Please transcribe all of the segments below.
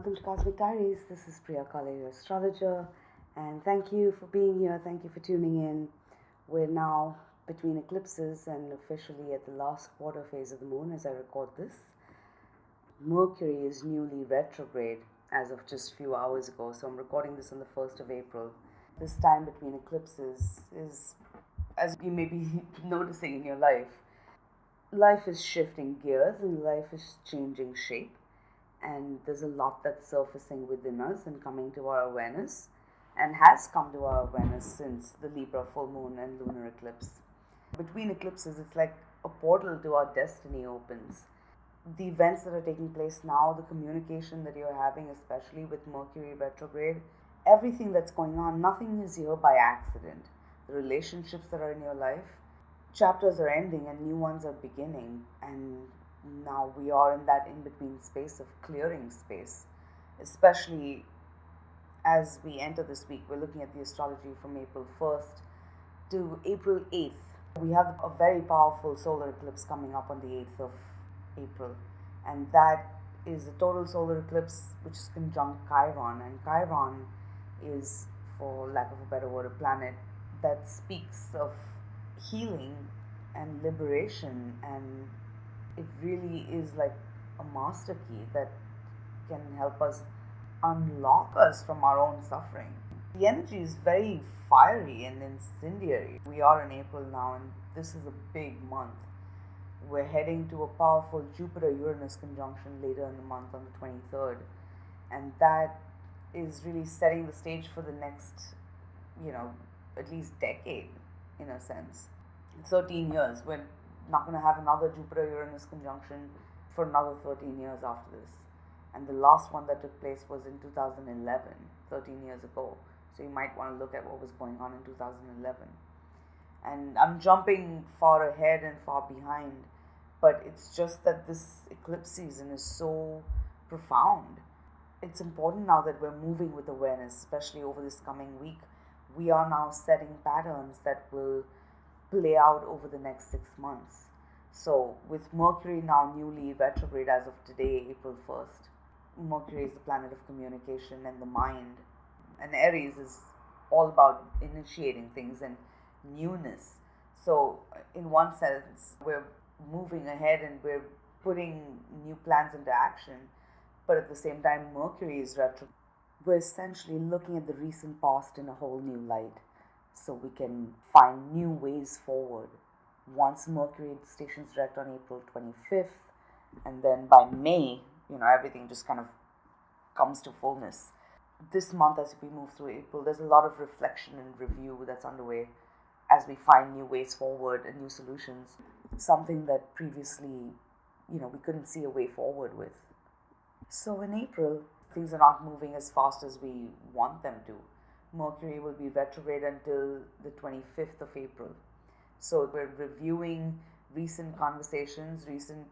welcome to Cosmic Diaries. This is Priya Kale, your astrologer, and thank you for being here. Thank you for tuning in. We're now between eclipses and officially at the last quarter phase of the moon as I record this. Mercury is newly retrograde as of just a few hours ago, so I'm recording this on the 1st of April. This time between eclipses is, as you may be noticing in your life is shifting gears and life is changing shape. And there's a lot that's surfacing within us and coming to our awareness and has come to our awareness since the Libra full moon and lunar eclipse. Between eclipses, it's like a portal to our destiny opens. The events that are taking place now, the communication that you're having, especially with Mercury retrograde, everything that's going on, nothing is here by accident. The relationships that are in your life, chapters are ending and new ones are beginning, and now we are in that in-between space of clearing space, especially as we enter this week. We're looking at the astrology from April 1st to April 8th. We have a very powerful solar eclipse coming up on the 8th of April, and that is a total solar eclipse which is conjunct Chiron, and Chiron is, for lack of a better word, a planet that speaks of healing and liberation, and it really is like a master key that can help us unlock us from our own suffering. The energy is very fiery and incendiary. We are in April now, and this is a big month. We're heading to a powerful Jupiter-Uranus conjunction later in the month on the 23rd, and that is really setting the stage for the next, at least decade, in a sense. 13 years. We're not going to have another Jupiter-Uranus conjunction for another 13 years after this. And the last one that took place was in 2011, 13 years ago. So you might want to look at what was going on in 2011. And I'm jumping far ahead and far behind, but it's just that this eclipse season is so profound. It's important now that we're moving with awareness, especially over this coming week. We are now setting patterns that will play out over the next 6 months. So with Mercury now newly retrograde as of today, April 1st, Mercury is the planet of communication and the mind, and Aries is all about initiating things and newness. So in one sense, we're moving ahead and we're putting new plans into action, but at the same time Mercury is retrograde. We're essentially looking at the recent past in a whole new light, so we can find new ways forward. Once Mercury stations direct on April 25th, and then by May, everything just kind of comes to fullness. This month, as we move through April, there's a lot of reflection and review that's underway as we find new ways forward and new solutions, something that previously, we couldn't see a way forward with. So in April, things are not moving as fast as we want them to. Mercury will be retrograde until the 25th of April. So we're reviewing recent conversations, recent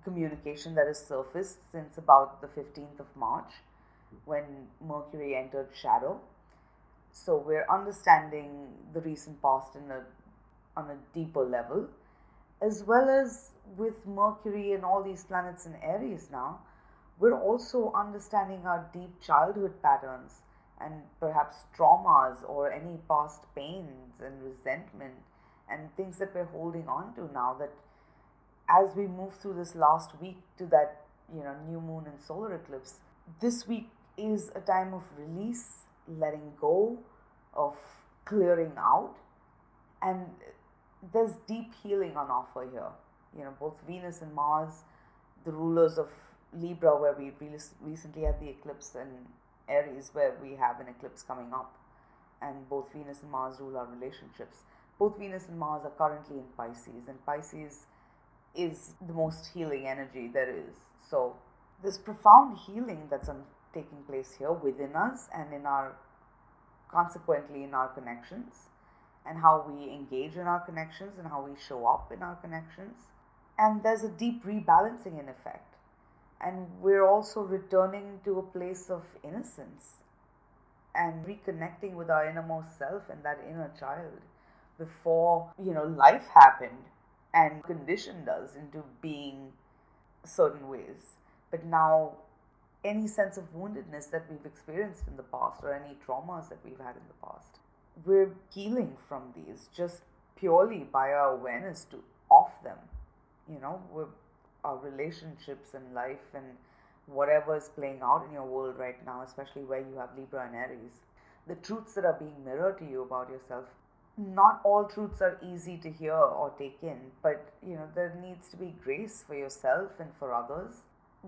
communication that has surfaced since about the 15th of March when Mercury entered shadow. So we're understanding the recent past on a deeper level, as well as with Mercury and all these planets in Aries now, we're also understanding our deep childhood patterns and perhaps traumas or any past pains and resentment and things that we're holding on to now, that as we move through this last week to that new moon and solar eclipse, this week is a time of release, letting go, of clearing out, and there's deep healing on offer here. Both Venus and Mars, the rulers of Libra, where we recently had the eclipse, and Aries, where we have an eclipse coming up, and both Venus and Mars rule our relationships. Both Venus and Mars are currently in Pisces, and Pisces is the most healing energy there is. So this profound healing that's taking place here within us and consequently in our connections, and how we engage in our connections and how we show up in our connections. And there's a deep rebalancing in effect. And we're also returning to a place of innocence and reconnecting with our innermost self and that inner child before, life happened and conditioned us into being certain ways. But now any sense of woundedness that we've experienced in the past or any traumas that we've had in the past. We're healing from these just purely by our awareness of them. With our relationships in life and whatever is playing out in your world right now, especially where you have Libra and Aries. The truths that are being mirrored to you about yourself. Not all truths are easy to hear or take in, but there needs to be grace for yourself and for others.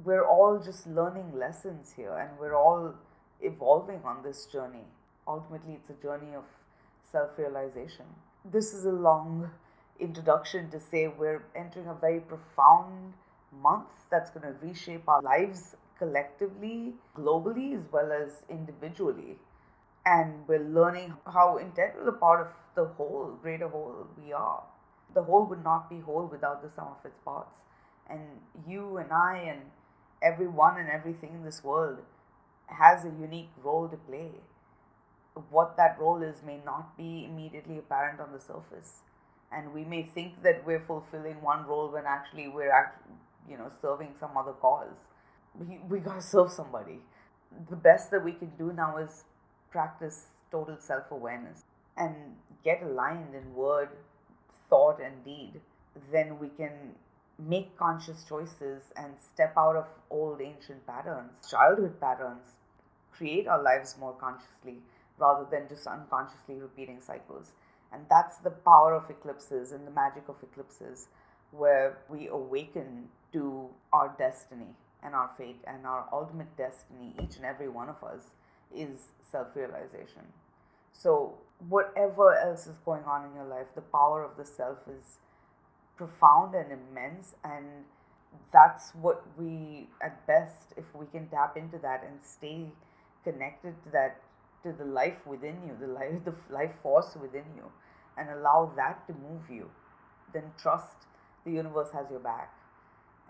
We're all just learning lessons here, and we're all evolving on this journey. Ultimately, it's a journey of self-realization. This is a long introduction to say we're entering a very profound month that's going to reshape our lives collectively, globally, as well as individually. And we're learning how integral a part of the whole, greater whole, we are. The whole would not be whole without the sum of its parts. And you and I and everyone and everything in this world has a unique role to play. What that role is may not be immediately apparent on the surface. And we may think that we're fulfilling one role when actually we're serving some other cause. We gotta serve somebody. The best that we can do now is practice total self-awareness and get aligned in word, thought, and deed. Then we can make conscious choices and step out of old ancient patterns, childhood patterns, create our lives more consciously rather than just unconsciously repeating cycles. And that's the power of eclipses and the magic of eclipses, where we awaken to our destiny and our fate, and our ultimate destiny, each and every one of us, is self-realization. So whatever else is going on in your life, the power of the self is profound and immense, and that's what we, at best, if we can tap into that and stay connected to that, to the life within you, the life force within you, and allow that to move you, then trust the universe has your back.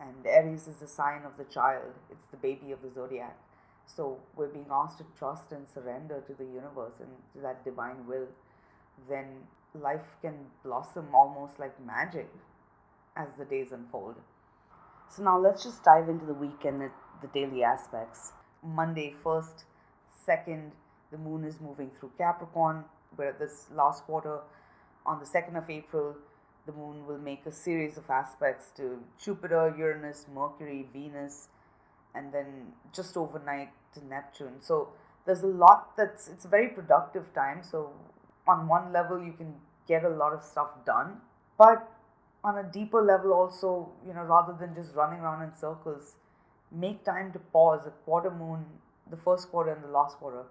And Aries is the sign of the child, it's the baby of the zodiac. So we're being asked to trust and surrender to the universe and to that divine will. Then life can blossom almost like magic as the days unfold. So now let's just dive into the week and the daily aspects. Monday 1st, 2nd, the moon is moving through Capricorn, where this last quarter, on the 2nd of April, the moon will make a series of aspects to Jupiter, Uranus, Mercury, Venus, and then just overnight to Neptune. So there's a lot it's a very productive time. So on one level, you can get a lot of stuff done, but on a deeper level also, rather than just running around in circles, make time to pause. A quarter moon, the first quarter and the last quarter,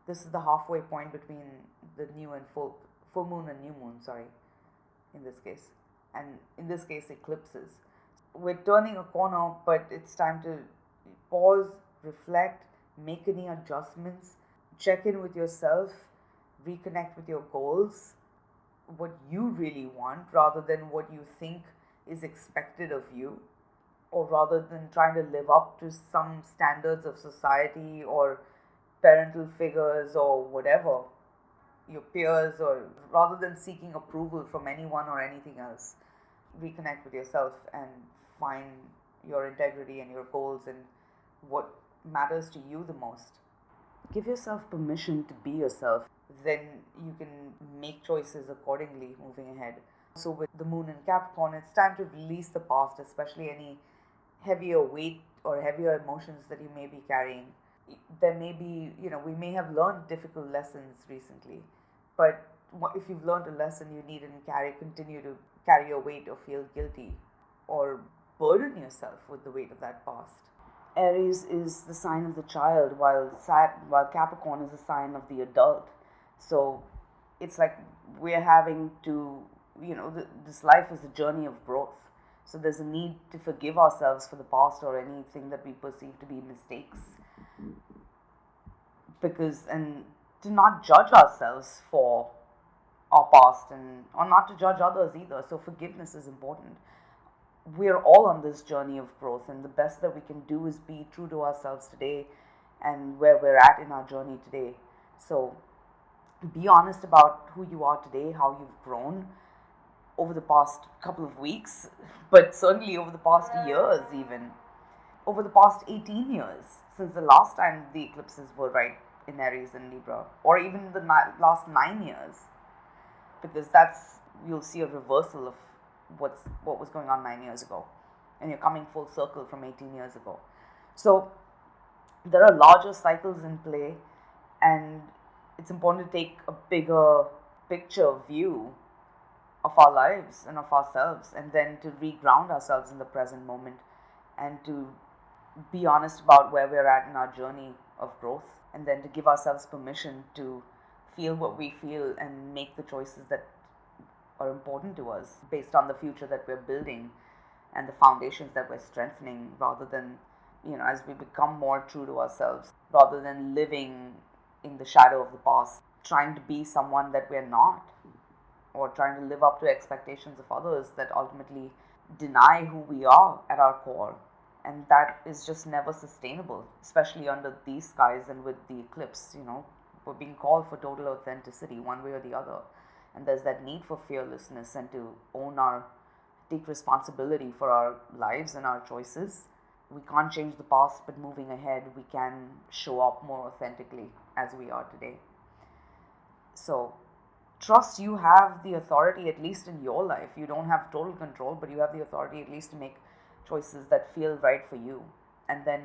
this is the halfway point between the new and full moon and new moon, in this case. And in this case, eclipses. We're turning a corner, but it's time to pause, reflect, make any adjustments, check in with yourself, reconnect with your goals, what you really want rather than what you think is expected of you, or rather than trying to live up to some standards of society or parental figures or whatever, your peers, or rather than seeking approval from anyone or anything else. Reconnect with yourself and find your integrity and your goals and what matters to you the most. Give yourself permission to be yourself. Then you can make choices accordingly moving ahead. So with the moon in Capricorn, it's time to release the past, especially any heavier weight or heavier emotions that you may be carrying. There may be, we may have learned difficult lessons recently, but if you've learned a lesson, you needn't continue to carry your weight or feel guilty or burden yourself with the weight of that past. Aries is the sign of the child, while Capricorn is the sign of the adult. So it's like we're having to, this life is a journey of growth. So there's a need to forgive ourselves for the past or anything that we perceive to be mistakes. And to not judge ourselves for our past, or not to judge others either. So forgiveness is important. We're all on this journey of growth, and the best that we can do is be true to ourselves today and where we're at in our journey today. So be honest about who you are today, how you've grown over the past couple of weeks, but certainly over the past years even. over the past 18 years, since the last time the eclipses were right in Aries and Libra, or even the last 9 years, because you'll see a reversal of what was going on 9 years ago, and you're coming full circle from 18 years ago. So there are larger cycles in play, and it's important to take a bigger picture view of our lives and of ourselves, and then to reground ourselves in the present moment and to be honest about where we're at in our journey of growth, and then to give ourselves permission to feel what we feel and make the choices that are important to us based on the future that we're building and the foundations that we're strengthening, rather than, as we become more true to ourselves, rather than living in the shadow of the past, trying to be someone that we're not, or trying to live up to expectations of others that ultimately deny who we are at our core. And that is just never sustainable, especially under these skies and with the eclipse. We're being called for total authenticity one way or the other. And there's that need for fearlessness and to take responsibility for our lives and our choices. We can't change the past, but moving ahead, we can show up more authentically as we are today. So trust you have the authority, at least in your life. You don't have total control, but you have the authority at least to make choices that feel right for you. And then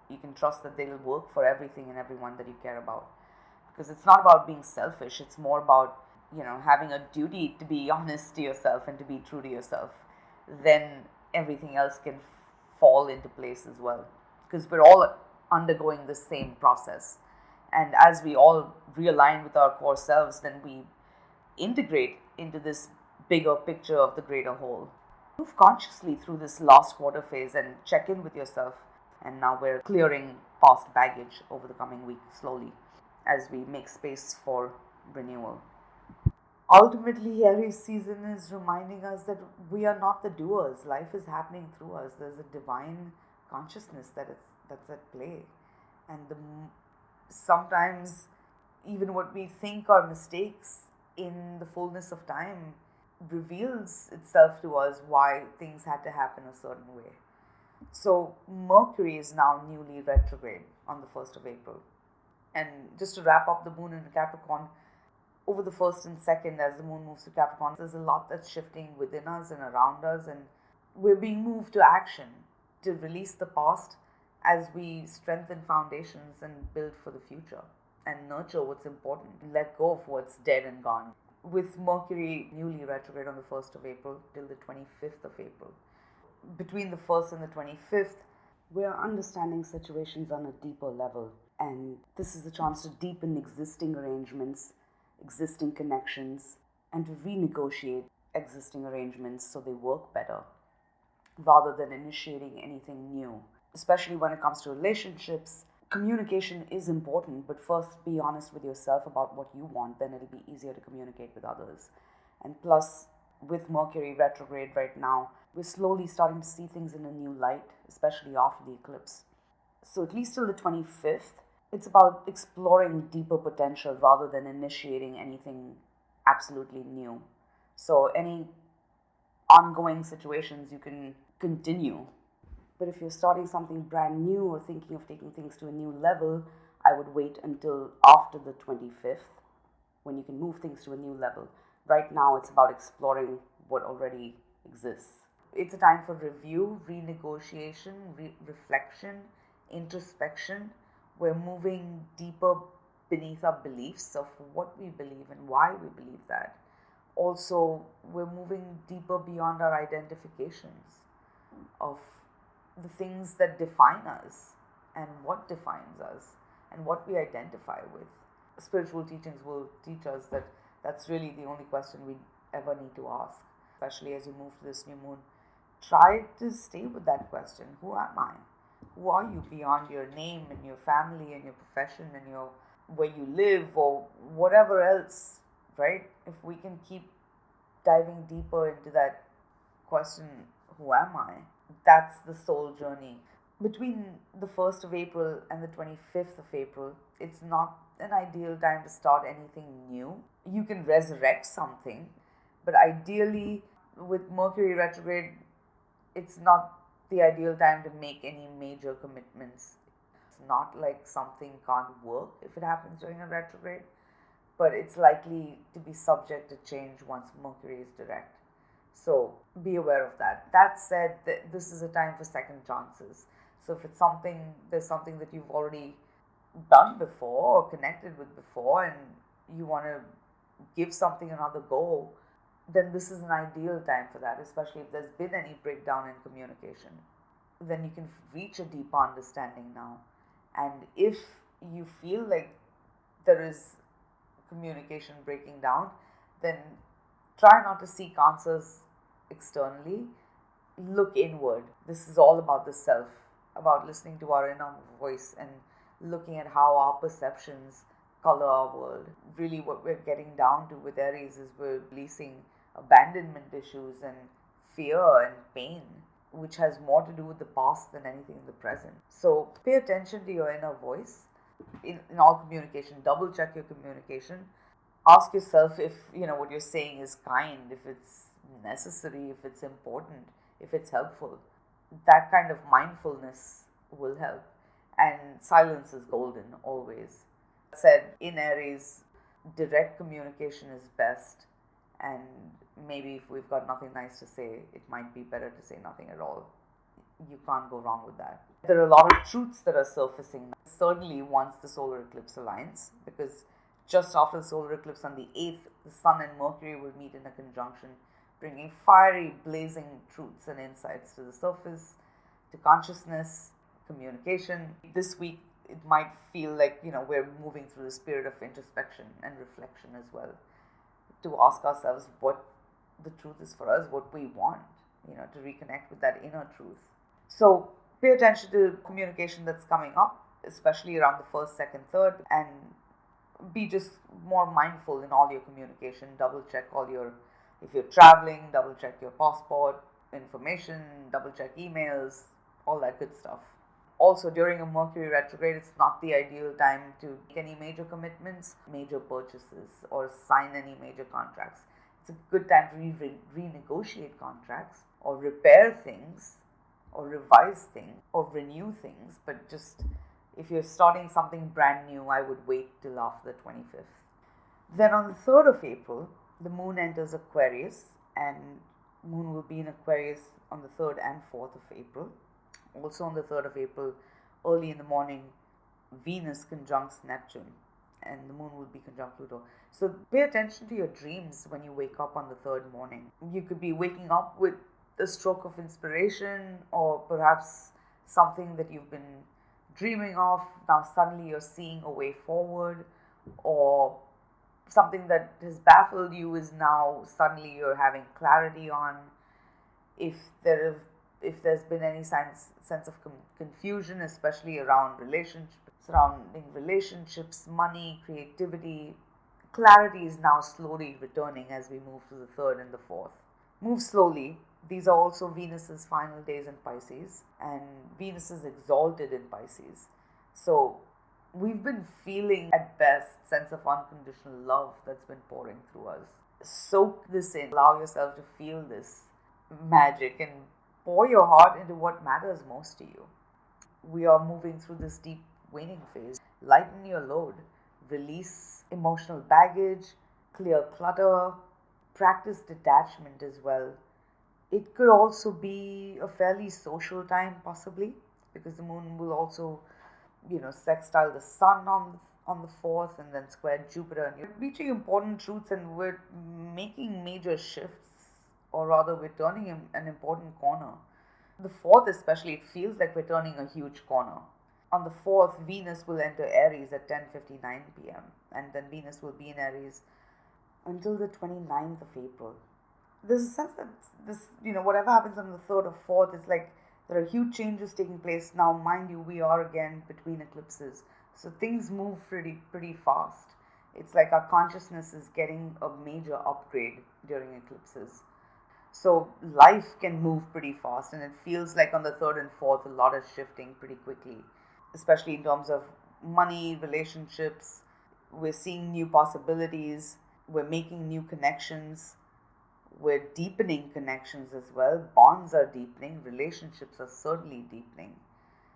you can trust that they'll work for everything and everyone that you care about. Because it's not about being selfish, it's more about, having a duty to be honest to yourself and to be true to yourself. Then everything else can fall into place as well. Because we're all undergoing the same process. And as we all realign with our core selves, then we integrate into this bigger picture of the greater whole. Move consciously through this last quarter phase and check in with yourself. And now we're clearing past baggage over the coming week slowly as we make space for renewal. Ultimately, Aries season is reminding us that we are not the doers. Life is happening through us. There's a divine consciousness that's at play. And sometimes even what we think are mistakes in the fullness of time reveals itself to us why things had to happen a certain way. So Mercury is now newly retrograde on the 1st of April. And just to wrap up the moon in Capricorn, over the 1st and 2nd, as the moon moves to Capricorn, there's a lot that's shifting within us and around us, and we're being moved to action to release the past as we strengthen foundations and build for the future and nurture what's important, let go of what's dead and gone. With Mercury newly retrograde on the 1st of April till the 25th of April. Between the 1st and the 25th, we're understanding situations on a deeper level, and this is a chance to deepen existing arrangements, existing connections, and to renegotiate existing arrangements so they work better, rather than initiating anything new. Especially when it comes to relationships, communication is important, but first be honest with yourself about what you want, then it'll be easier to communicate with others. And plus, with Mercury retrograde right now, we're slowly starting to see things in a new light, especially after the eclipse. So at least till the 25th, it's about exploring deeper potential rather than initiating anything absolutely new. So any ongoing situations you can continue. But if you're starting something brand new or thinking of taking things to a new level, I would wait until after the 25th when you can move things to a new level. Right now, it's about exploring what already exists. It's a time for review, renegotiation, reflection, introspection. We're moving deeper beneath our beliefs of what we believe and why we believe that. Also, we're moving deeper beyond our identifications of the things that define us and what defines us and what we identify with. Spiritual teachings will teach us that that's really the only question we ever need to ask, especially as you move to this new moon. Try to stay with that question. Who am I? Who are you beyond your name and your family and your profession and your where you live or whatever else, right? If we can keep diving deeper into that question, who am I? That's the soul journey. Between the 1st of April and the 25th of April, it's not an ideal time to start anything new. You can resurrect something, but ideally with Mercury retrograde, it's not the ideal time to make any major commitments. It's not like something can't work if it happens during a retrograde, but it's likely to be subject to change once Mercury is direct. So be aware of that. That said, this is a time for second chances. So if it's something, there's something that you've already done before or connected with before, and you want to give something another go, then this is an ideal time for that, especially if there's been any breakdown in communication. Then you can reach a deeper understanding now. And if you feel like there is communication breaking down, then try not to seek answers externally. Look inward. This is all about the self, about listening to our inner voice and looking at how our perceptions color our world. Really, what we're getting down to with Aries is we're releasing abandonment issues and fear and pain, which has more to do with the past than anything in the present. So pay attention to your inner voice in all communication. Double check your communication. Ask yourself if what you're saying is kind, if it's necessary, if it's important, if it's helpful. That kind of mindfulness will help. And silence is golden always. Said in Aries, direct communication is best, and maybe if we've got nothing nice to say, it might be better to say nothing at all. You can't go wrong with that. There are a lot of truths that are surfacing, certainly once the solar eclipse aligns, because just after the solar eclipse on the 8th, the Sun and Mercury will meet in a conjunction, bringing fiery, blazing truths and insights to the surface, to consciousness, communication. This week, it might feel like, we're moving through the spirit of introspection and reflection as well, to ask ourselves what the truth is for us, what we want, to reconnect with that inner truth. So pay attention to communication that's coming up, especially around the 1st, 2nd, 3rd, and be just more mindful in all your communication. Double check if you're traveling, double check your passport information, double check emails, all that good stuff. Also, during a Mercury retrograde, it's not the ideal time to make any major commitments, major purchases, or sign any major contracts. It's a good time to renegotiate contracts, or repair things, or revise things, or renew things. But just if you're starting something brand new, I would wait till after the 25th. Then on the 3rd of April, the moon enters Aquarius, and moon will be in Aquarius on the 3rd and 4th of April. Also on the 3rd of April, early in the morning, Venus conjuncts Neptune, and the moon will be conjunct Pluto. So pay attention to your dreams when you wake up on the 3rd morning. You could be waking up with a stroke of inspiration, or perhaps something that you've been dreaming of. Now suddenly you're seeing a way forward, or something that has baffled you is now suddenly you're having clarity on. If there's been any sense of confusion, especially surrounding relationships, money, creativity, clarity is now slowly returning as we move to the 3rd and the 4th. Move slowly. These are also Venus's final days in Pisces, and Venus is exalted in Pisces. So we've been feeling, at best, sense of unconditional love that's been pouring through us. Soak this in. Allow yourself to feel this magic and pour your heart into what matters most to you. We are moving through this deep waning phase. Lighten your load. Release emotional baggage. Clear clutter. Practice detachment as well. It could also be a fairly social time, possibly, because the moon will also, sextile the sun on the 4th, and then square Jupiter. And you're reaching important truths, and we're making major shifts, or rather we're turning an important corner. The 4th especially, it feels like we're turning a huge corner. On the 4th, Venus will enter Aries at 10:59 p.m. and then Venus will be in Aries until the 29th of April. There's a sense that this, whatever happens on the 3rd or 4th, is like there are huge changes taking place. Now, mind you, we are again between eclipses, so things move pretty fast. It's like our consciousness is getting a major upgrade during eclipses. So life can move pretty fast, and it feels like on the 3rd and 4th, a lot is shifting pretty quickly, especially in terms of money, relationships. We're seeing new possibilities. We're making new connections. We're deepening connections as well. Bonds are deepening, relationships are certainly deepening.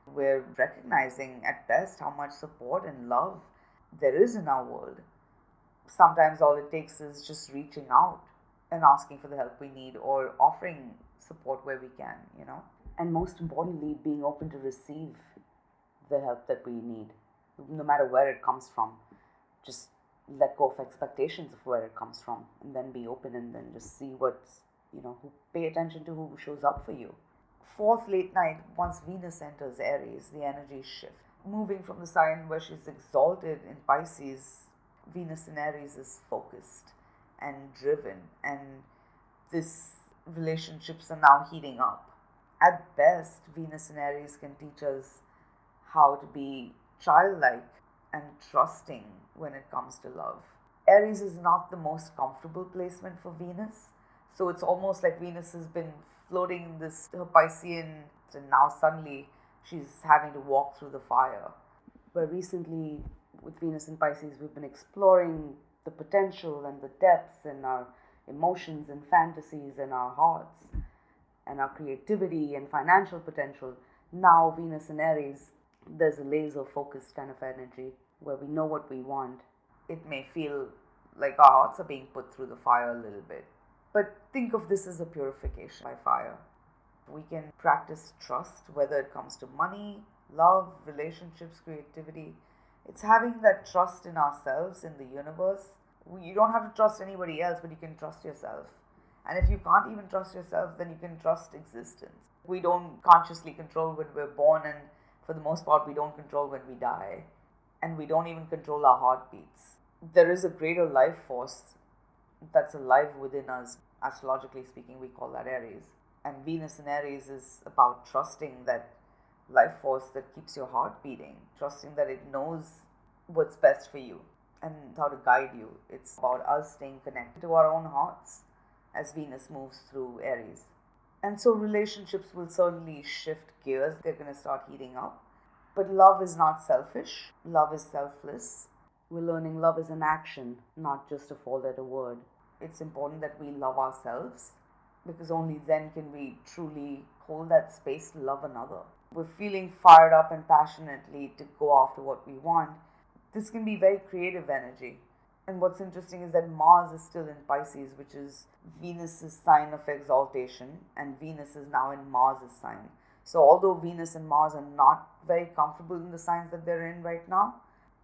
We're recognizing at best how much support and love there is in our world. Sometimes all it takes is just reaching out and asking for the help we need, or offering support where we can, And most importantly, being open to receive the help that we need, no matter where it comes from. Just let go of expectations of where it comes from, and then be open, and then just see what's, pay attention to who shows up for you. Fourth late night, once Venus enters Aries, the energies shift. Moving from the sign where she's exalted in Pisces, Venus in Aries is focused and driven, and these relationships are now heating up. At best, Venus in Aries can teach us how to be childlike and trusting when it comes to love. Aries is not the most comfortable placement for Venus, so it's almost like Venus has been floating in this her Piscean, and now suddenly she's having to walk through the fire. But recently, with Venus in Pisces, we've been exploring the potential and the depths in our emotions and fantasies and our hearts and our creativity and financial potential. Now, Venus in Aries, there's a laser focused kind of energy where we know what we want. It may feel like our hearts are being put through the fire a little bit, but think of this as a purification by fire. We can practice trust, whether it comes to money, love, relationships, creativity. It's having that trust in ourselves, in the universe. You don't have to trust anybody else, but you can trust yourself. And if you can't even trust yourself, then you can trust existence. We don't consciously control when we're born, and for the most part, we don't control when we die. And we don't even control our heartbeats. There is a greater life force that's alive within us. Astrologically speaking, we call that Aries. And Venus in Aries is about trusting that life force that keeps your heart beating, trusting that it knows what's best for you and how to guide you. It's about us staying connected to our own hearts as Venus moves through Aries. And so relationships will certainly shift gears. They're going to start heating up. But love is not selfish. Love is selfless. We're learning love is an action, not just a four-letter word. It's important that we love ourselves, because only then can we truly hold that space to love another. We're feeling fired up and passionately to go after what we want. This can be very creative energy. And what's interesting is that Mars is still in Pisces, which is Venus's sign of exaltation, and Venus is now in Mars's sign. So although Venus and Mars are not very comfortable in the signs that they're in right now,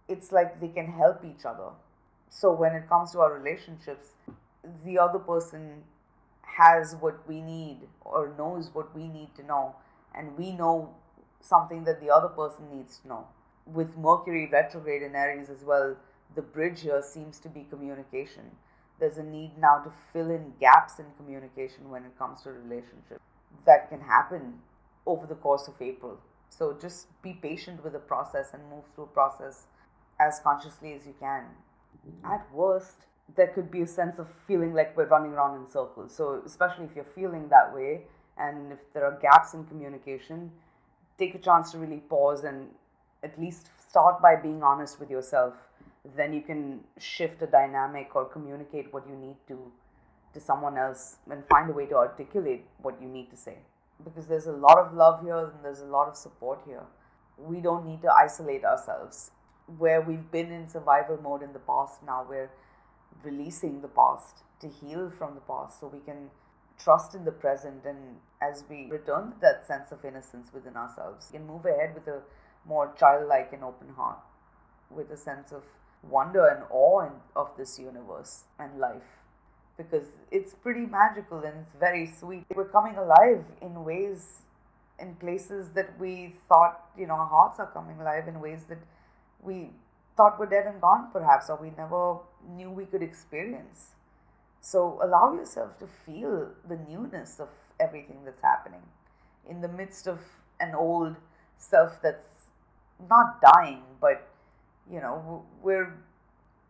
it's like they can help each other. So when it comes to our relationships, the other person has what we need or knows what we need to know, and we know something that the other person needs to know. With Mercury retrograde in Aries as well, the bridge here seems to be communication. There's a need now to fill in gaps in communication when it comes to relationships. That can happen over the course of April. So just be patient with the process and move through a process as consciously as you can. At worst, there could be a sense of feeling like we're running around in circles. So especially if you're feeling that way, and if there are gaps in communication, take a chance to really pause and at least start by being honest with yourself. Then you can shift a dynamic or communicate what you need to someone else and find a way to articulate what you need to say. Because there's a lot of love here and there's a lot of support here. We don't need to isolate ourselves. Where we've been in survival mode in the past, now we're releasing the past to heal from the past so we can trust in the present, and as we return to that sense of innocence within ourselves, we can move ahead with a more childlike and open heart, with a sense of wonder and awe of this universe and life, because it's pretty magical and it's very sweet. We're coming alive in ways, in places that we thought, our hearts are coming alive in ways that we thought were dead and gone perhaps, or we never knew we could experience. So allow yourself to feel the newness of everything that's happening in the midst of an old self that's not dying, but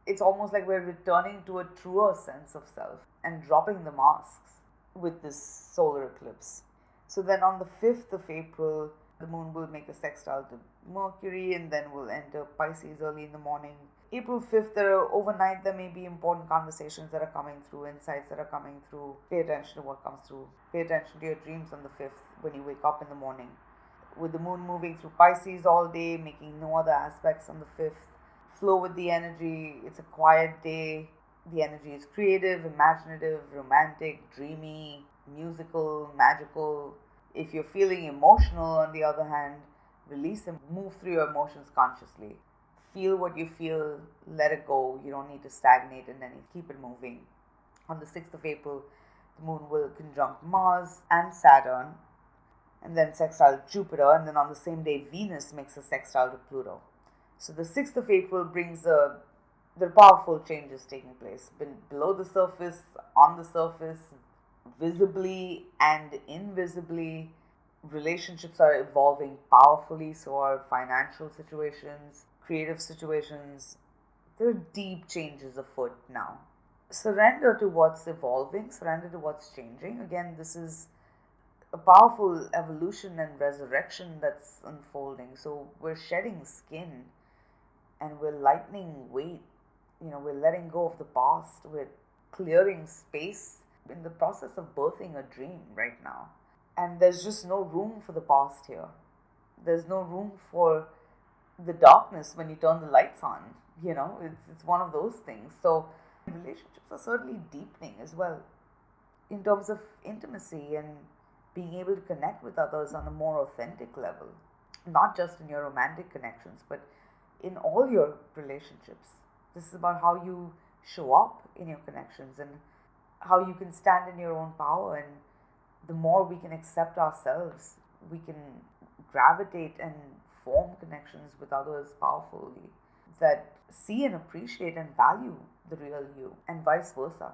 it's almost like we're returning to a truer sense of self and dropping the masks with this solar eclipse. So then on the 5th of April, the moon will make a sextile to Mercury, and then will enter Pisces early in the morning. April 5th, overnight, there may be important conversations that are coming through, insights that are coming through. Pay attention to what comes through. Pay attention to your dreams on the 5th when you wake up in the morning. With the moon moving through Pisces all day, making no other aspects on the 5th. Flow with the energy. It's a quiet day. The energy is creative, imaginative, romantic, dreamy, musical, magical. If you're feeling emotional, on the other hand, release and move through your emotions consciously. Feel what you feel, let it go. You don't need to stagnate and then keep it moving. On the 6th of April, the moon will conjunct Mars and Saturn, and then sextile Jupiter, and then on the same day, Venus makes a sextile to Pluto. So the 6th of April brings there are powerful changes taking place below the surface, on the surface, visibly and invisibly. Relationships are evolving powerfully, so are financial situations, creative situations. There are deep changes afoot now. Surrender to what's evolving, surrender to what's changing. Again, this is a powerful evolution and resurrection that's unfolding. So we're shedding skin and we're lightening weight. We're letting go of the past. We're clearing space in the process of birthing a dream right now. And there's just no room for the past here. There's no room for the darkness when you turn the lights on. It's one of those things. So relationships are certainly deepening as well in terms of intimacy and being able to connect with others on a more authentic level. Not just in your romantic connections, but in all your relationships. This is about how you show up in your connections and how you can stand in your own power. And the more we can accept ourselves, we can gravitate and form connections with others powerfully that see and appreciate and value the real you, and vice versa.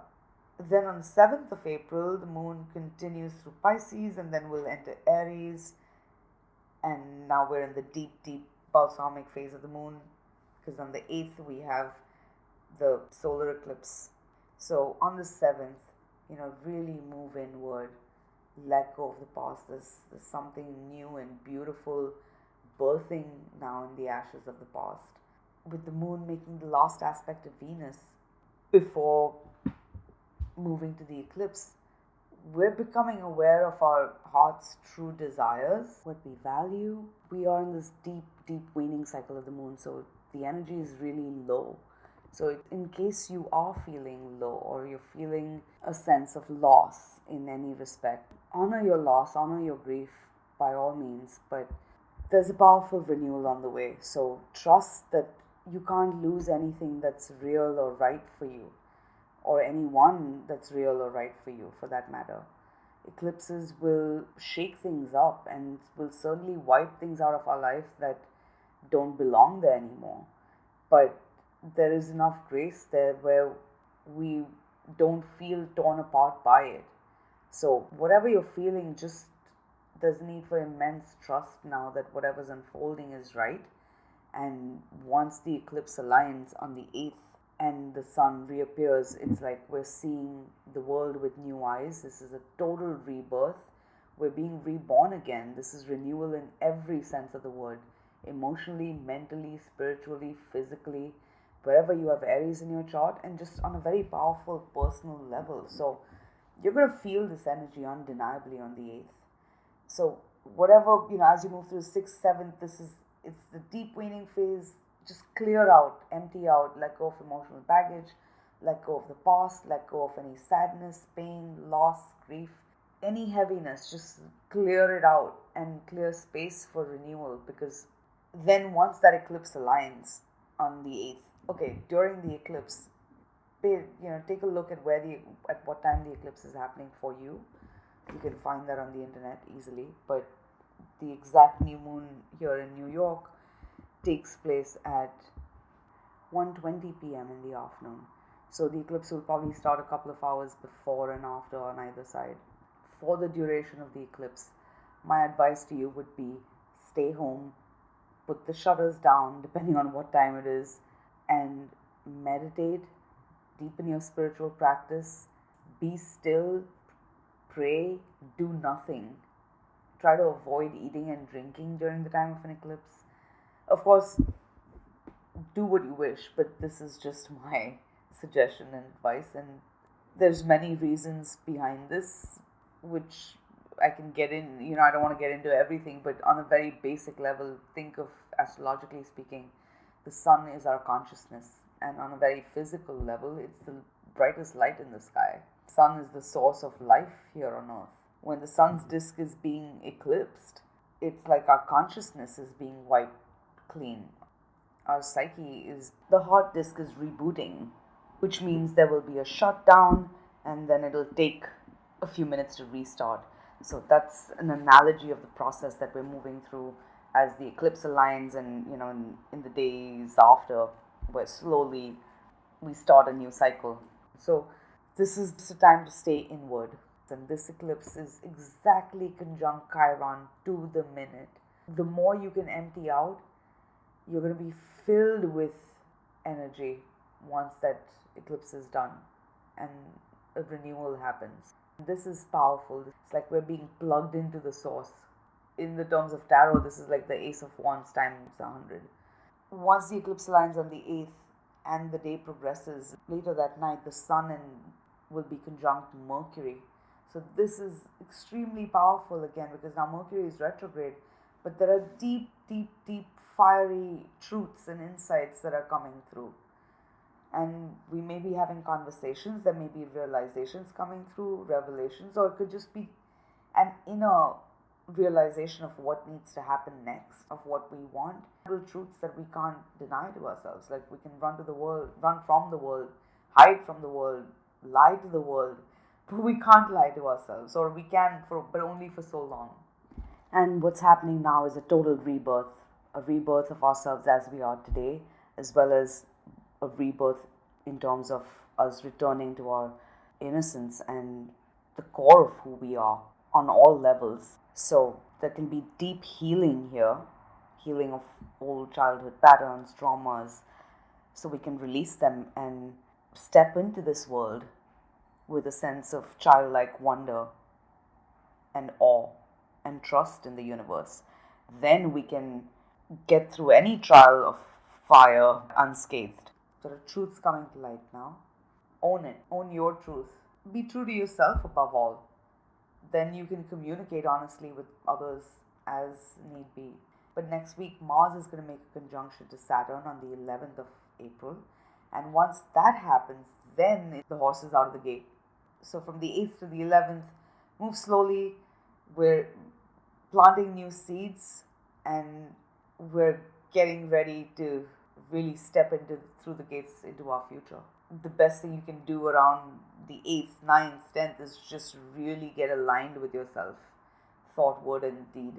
Then on the 7th of April, the moon continues through Pisces and then will enter Aries. And now we're in the deep, deep balsamic phase of the moon, because on the 8th we have the solar eclipse. So on the 7th, really move inward, let go of the past. There's something new and beautiful birthing now in the ashes of the past. With the moon making the last aspect of Venus before moving to the eclipse, we're becoming aware of our heart's true desires, what we value. We are in this deep, deep waning cycle of the moon, so the energy is really low. So in case you are feeling low or you're feeling a sense of loss in any respect, honor your loss, honor your grief by all means, but there's a powerful renewal on the way. So trust that you can't lose anything that's real or right for you, or anyone that's real or right for you for that matter. Eclipses will shake things up and will certainly wipe things out of our life that don't belong there anymore. But there is enough grace there where we don't feel torn apart by it. So whatever you're feeling, just there's a need for immense trust now that whatever's unfolding is right. And once the eclipse aligns on the 8th and the sun reappears, it's like we're seeing the world with new eyes. This is a total rebirth. We're being reborn again. This is renewal in every sense of the word. Emotionally, mentally, spiritually, physically, wherever you have Aries in your chart, and just on a very powerful personal level. So you're going to feel this energy undeniably on the 8th. So whatever, as you move through 6th, 7th, it's the deep waning phase. Just clear out, empty out, let go of emotional baggage, let go of the past, let go of any sadness, pain, loss, grief, any heaviness. Just clear it out and clear space for renewal, because then once that eclipse aligns on the 8th, during the eclipse, take a look at what time the eclipse is happening for you. You can find that on the internet easily, but the exact new moon here in New York takes place at 1:20 p.m. in the afternoon. So the eclipse will probably start a couple of hours before and after on either side. For the duration of the eclipse, my advice to you would be stay home, put the shutters down depending on what time it is, and meditate, deepen your spiritual practice, be still, pray, do nothing. Try to avoid eating and drinking during the time of an eclipse. Of course, do what you wish, but this is just my suggestion and advice. And there's many reasons behind this, which I can get in. I don't want to get into everything, but on a very basic level, think of, astrologically speaking, the sun is our consciousness, and on a very physical level, it's the brightest light in the sky. Sun is the source of life here on earth. When the sun's disk is being eclipsed, it's like our consciousness is being wiped clean. Our psyche is, the hard disk is rebooting, which means there will be a shutdown and then it'll take a few minutes to restart. So that's an analogy of the process that we're moving through as the eclipse aligns, and in the days after, where slowly we start a new cycle. So this is the time to stay inward. And this eclipse is exactly conjunct Chiron to the minute. The more you can empty out, you're going to be filled with energy once that eclipse is done and a renewal happens. This is powerful. It's like we're being plugged into the source. In the terms of tarot, this is like the Ace of Wands times 100. Once the eclipse aligns on the 8th and the day progresses, later that night the sun will be conjunct Mercury. So this is extremely powerful again, because now Mercury is retrograde, but there are deep, deep, deep fiery truths and insights that are coming through. And we may be having conversations, there may be realizations coming through, revelations, or it could just be an inner realization of what needs to happen next, of what we want. Little truths that we can't deny to ourselves. Like we can run from the world, hide from the world, lie to the world, but we can't lie to ourselves, or we can, but only for so long. And what's happening now is a total rebirth, a rebirth of ourselves as we are today, as well as a rebirth in terms of us returning to our innocence and the core of who we are on all levels. So there can be deep healing here, healing of old childhood patterns, traumas, so we can release them and step into this world with a sense of childlike wonder and awe and trust in the universe. Then we can get through any trial of fire unscathed. There are truths coming to light now. Own it. Own your truth. Be true to yourself above all. Then you can communicate honestly with others as need be. But next week, Mars is going to make a conjunction to Saturn on the 11th of April. And once that happens, then the horse is out of the gate. So from the 8th to the 11th, move slowly. We're planting new seeds and we're getting ready to really step through the gates into our future. The best thing you can do around the 8th, 9th, 10th is just really get aligned with yourself, thought, word, and deed,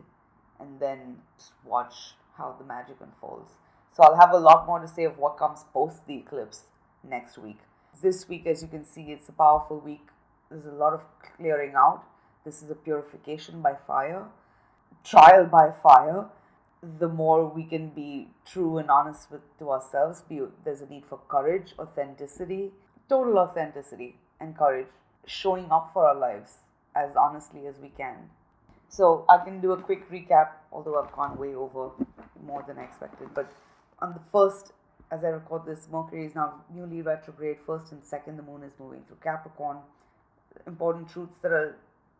and then just watch how the magic unfolds. So I'll have a lot more to say of what comes post the eclipse next week. This week, as you can see, it's a powerful week. There's a lot of clearing out. This is a purification by fire, trial by fire. The more we can be true and honest to ourselves, there's a need for courage, authenticity, total authenticity and courage, showing up for our lives as honestly as we can. So I can do a quick recap, although I've gone way over more than I expected. But on the 1st, as I record this, Mercury is now newly retrograde. 1st and 2nd, the moon is moving through Capricorn. Important truths that are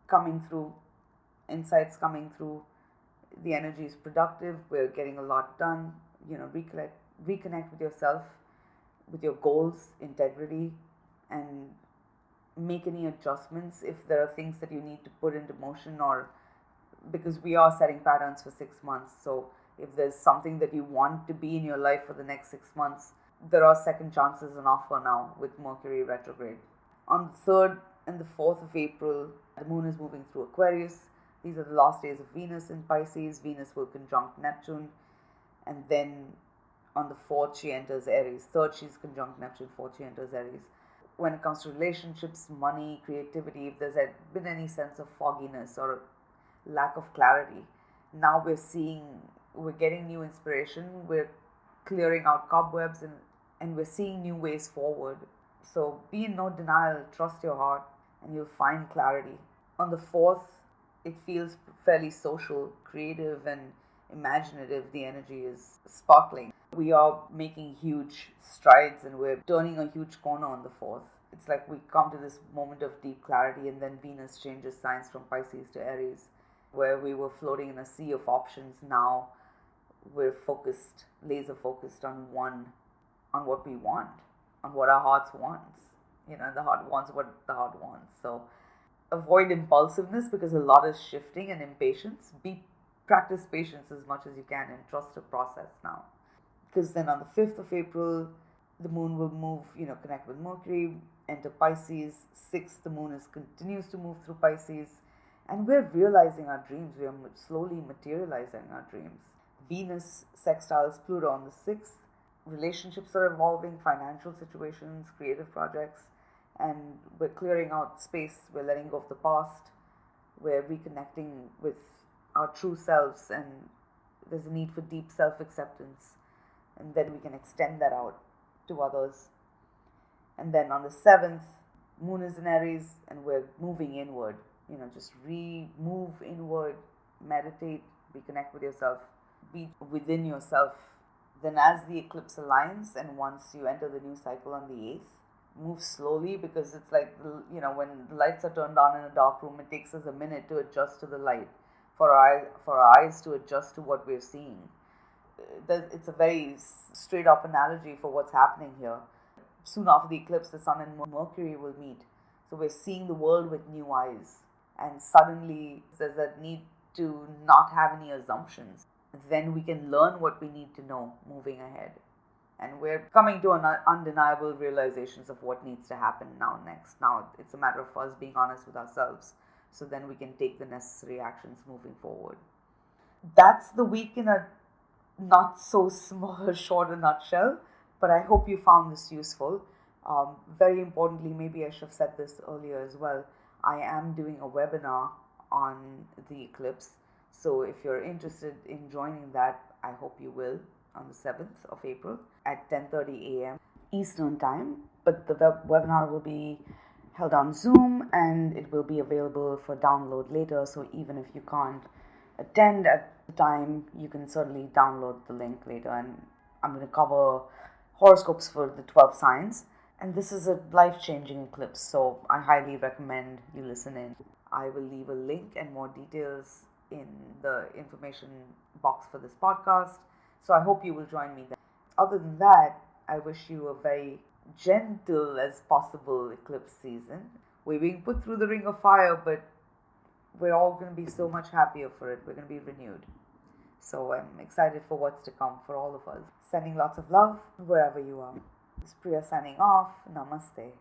coming through, insights coming through. The energy is productive. We're getting a lot done. Reconnect with yourself, with your goals, integrity, and make any adjustments if there are things that you need to put into motion, or because we are setting patterns for 6 months. So if there's something that you want to be in your life for the next 6 months, there are second chances on offer now with Mercury retrograde. On the 3rd and the 4th of April, the moon is moving through Aquarius. These are the last days of Venus in Pisces. Venus will conjunct Neptune. And then on the 4th, she enters Aries. 3rd, she's conjunct Neptune. 4th, she enters Aries. When it comes to relationships, money, creativity, if there's been any sense of fogginess or lack of clarity, now we're getting new inspiration. We're clearing out cobwebs and we're seeing new ways forward. So be in no denial, trust your heart, and you'll find clarity. On the 4th, it feels fairly social, creative, and imaginative. The energy is sparkling. We are making huge strides and we're turning a huge corner on the 4th. It's like we come to this moment of deep clarity, and then Venus changes signs from Pisces to Aries, where we were floating in a sea of options. Now we're focused, laser focused on what we want, on what our hearts wants. The heart wants what the heart wants. So avoid impulsiveness, because a lot is shifting, and impatience. Practice patience as much as you can and trust the process now. Because then on the 5th of April, the moon will move, connect with Mercury, enter Pisces. 6th, the moon continues to move through Pisces. And we're realizing our dreams. We are slowly materializing our dreams. Venus sextiles Pluto on the 6th. Relationships are evolving, financial situations, creative projects. And we're clearing out space. We're letting go of the past. We're reconnecting with our true selves. And there's a need for deep self-acceptance. And then we can extend that out to others. And then on the 7th, moon is in Aries and we're moving inward. Just move inward, meditate, reconnect with yourself, be within yourself. Then as the eclipse aligns, and once you enter the new cycle on the 8th, move slowly, because it's like, when the lights are turned on in a dark room, it takes us a minute to adjust to the light, for our eyes to adjust to what we're seeing. It's a very straight up analogy for what's happening here. Soon after the eclipse, the sun and Mercury will meet. So we're seeing the world with new eyes. And suddenly there's that need to not have any assumptions. Then we can learn what we need to know moving ahead. And we're coming to undeniable realizations of what needs to happen next. Now it's a matter of us being honest with ourselves. So then we can take the necessary actions moving forward. That's the week in a not so small, short a nutshell. But I hope you found this useful. Very importantly, maybe I should have said this earlier as well, I am doing a webinar on the eclipse. So if you're interested in joining that, I hope you will, on the 7th of April at 10:30 a.m. Eastern Time. But the webinar will be held on Zoom, and it will be available for download later. So even if you can't attend at the time, you can certainly download the link later. And I'm going to cover horoscopes for the 12 signs. And this is a life-changing eclipse, so I highly recommend you listen in. I will leave a link and more details in the information box for this podcast. So I hope you will join me then. Other than that, I wish you a very gentle as possible eclipse season. We're being put through the ring of fire, but we're all going to be so much happier for it. We're going to be renewed. So I'm excited for what's to come for all of us. Sending lots of love wherever you are. This is Priya signing off. Namaste.